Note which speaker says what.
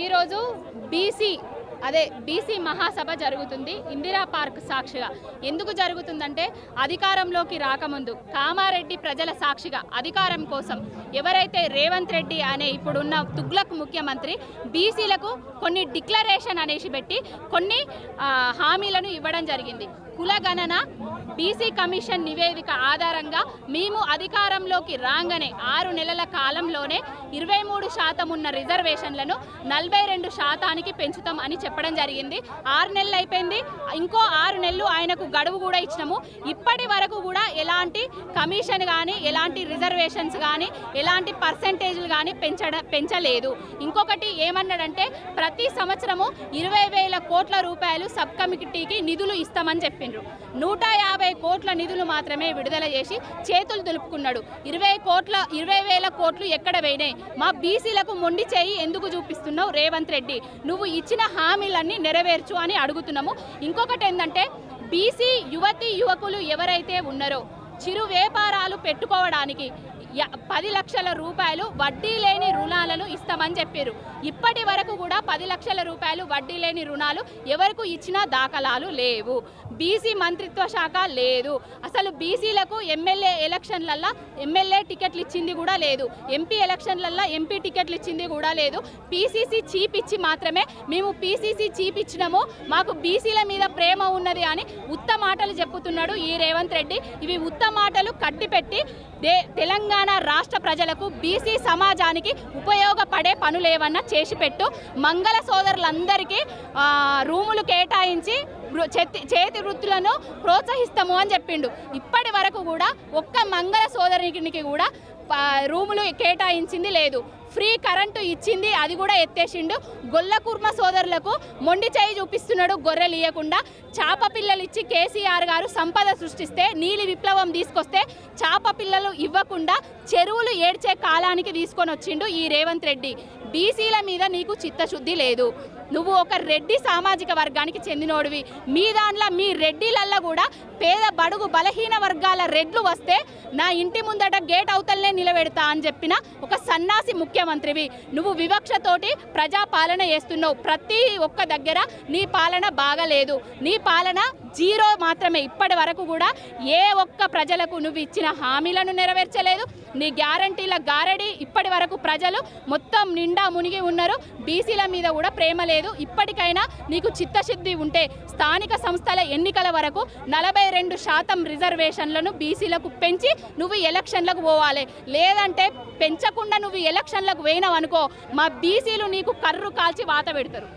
Speaker 1: ఈరోజు బీసీ మహాసభ జరుగుతుంది ఇందిరా పార్క్ సాక్షిగా. ఎందుకు జరుగుతుందంటే అధికారంలోకి రాకముందు కామారెడ్డి ప్రజల సాక్షిగా అధికారం కోసం ఎవరైతే రేవంత్ రెడ్డి అనే ఇప్పుడున్న తుగ్లక్ ముఖ్యమంత్రి బీసీలకు కొన్ని డిక్లరేషన్ అనేసి పెట్టి కొన్ని హామీలను ఇవ్వడం జరిగింది. కులగణన బీసీ కమిషన్ నివేదిక ఆధారంగా మేము అధికారంలోకి రాగానే 6 నెలల కాలంలోనే 23% ఉన్న రిజర్వేషన్లను 42% పెంచుతాం అని చెప్పడం జరిగింది. 6 నెలలు అయిపోయింది, ఇంకో 6 నెలలు ఆయనకు గడువు కూడా ఇచ్చినాము. ఇప్పటి వరకు కూడా ఎలాంటి కమిషన్ కానీ ఎలాంటి రిజర్వేషన్స్ కానీ ఎలాంటి పర్సెంటేజ్లు కానీ పెంచలేదు. ఇంకొకటి ఏమన్నాడంటే ప్రతి సంవత్సరము 20,000 కోట్ల రూపాయలు సబ్ కమిటీకి నిధులు ఇస్తామని చెప్పిండ్రు. 150 కోట్ల నిధులు మాత్రమే విడుదల చేసి చేతులు దులుపుకున్నాడు. 20,000 కోట్లు ఎక్కడ పోయినాయి? మా బీసీలకు మొండి చేయి ఎందుకు చూపిస్తున్నావు రేవంత్ రెడ్డి? నువ్వు ఇచ్చిన హామీలన్నీ నెరవేర్చు అని అడుగుతున్నాము. ఇంకొకటి ఏంటంటే బీసీ యువకులు ఎవరైతే ఉన్నారో చిరు వ్యాపారాలు పెట్టుకోవడానికి 10 లక్షల రూపాయలు వడ్డీ లేని రుణాలను ఇస్తామని చెప్పారు. ఇప్పటి వరకు కూడా 10 లక్షల రూపాయలు వడ్డీ లేని రుణాలు ఎవరికి ఇచ్చిన దాఖలాలు లేవు. బీసీ మంత్రిత్వ శాఖ లేదు. అసలు బీసీలకు ఎమ్మెల్యే ఎలక్షన్లల్లో ఎమ్మెల్యే టికెట్లు ఇచ్చింది కూడా లేదు. ఎంపీ ఎలక్షన్లల్లో ఎంపీ టికెట్లు ఇచ్చింది కూడా లేదు. పీసీసీ చీప్ ఇచ్చి మాత్రమే మేము పీసీసీ చీప్ ఇచ్చినాము, మాకు బీసీల మీద ప్రేమ ఉన్నది అని ఉత్త మాటలు చెప్పుతున్నాడు ఈ రేవంత్ రెడ్డి. ఇవి ఉత్త మాటలు కట్టిపెట్టి తెలంగాణ రాష్ట్ర ప్రజలకు బీసీ సమాజానికి ఉపయోగపడే పనులేవన్నా చేసిపెట్టు. మంగళ సోదరులందరికీ రూములు కేటాయించి చేతి వృత్తులను ప్రోత్సహిస్తాము అని చెప్పిండు. ఇప్పటి వరకు కూడా ఒక్క మంగళ సోదరునికి కూడా రూములు కేటాయించింది లేదు. ఫ్రీ కరెంటు ఇచ్చింది, అది కూడా ఎత్తేసిండు. గొల్ల కుర్మ సోదరులకు మొండి చేయి చూపిస్తున్నాడు గొర్రెలు ఇవ్వకుండా. చాప పిల్లలు ఇచ్చి కేసీఆర్ గారు సంపద సృష్టిస్తే నీలి విప్లవం తీసుకొస్తే చాప పిల్లలు ఇవ్వకుండా చెరువులు ఏడ్చే కాలానికి తీసుకొని వచ్చిండు ఈ రేవంత్ రెడ్డి. బీసీల మీద నీకు చిత్తశుద్ధి లేదు. నువ్వు ఒక రెడ్డి సామాజిక వర్గానికి చెందినోడివి. మీ దాంట్లో మీ రెడ్డిలల్లో కూడా పేద బడుగు బలహీన వర్గాల రెడ్లు వస్తే నా ఇంటి ముందట గేట్ అవతలనే నిలబెడతా అని చెప్పిన ఒక సన్నాసి ముఖ్యమంత్రివి. నువ్వు వివక్షతోటి ప్రజాపాలన చేస్తున్నావు. ప్రతి ఒక్క దగ్గర నీ పాలన బాగలేదు. నీ పాలన జీరో మాత్రమే. ఇప్పటి వరకు కూడా ఏ ఒక్క ప్రజలకు నువ్వు ఇచ్చిన హామీలను నెరవేర్చలేదు. నీ గ్యారంటీల గారడి ఇప్పటి వరకు ప్రజలు మొత్తం నిండా మునిగి ఉన్నారు. బీసీల మీద కూడా ప్రేమ లేదు. ఇప్పటికైనా నీకు చిత్తశుద్ధి ఉంటే స్థానిక సంస్థల ఎన్నికల వరకు 42% రిజర్వేషన్లను బీసీలకు పెంచి నువ్వు ఎలక్షన్లకు పోవాలి. లేదంటే పెంచకుండా నువ్వు ఎలక్షన్లకు పోయినావు అనుకో, మా బీసీలు నీకు కర్రు కాల్చి వాత పెడతారు.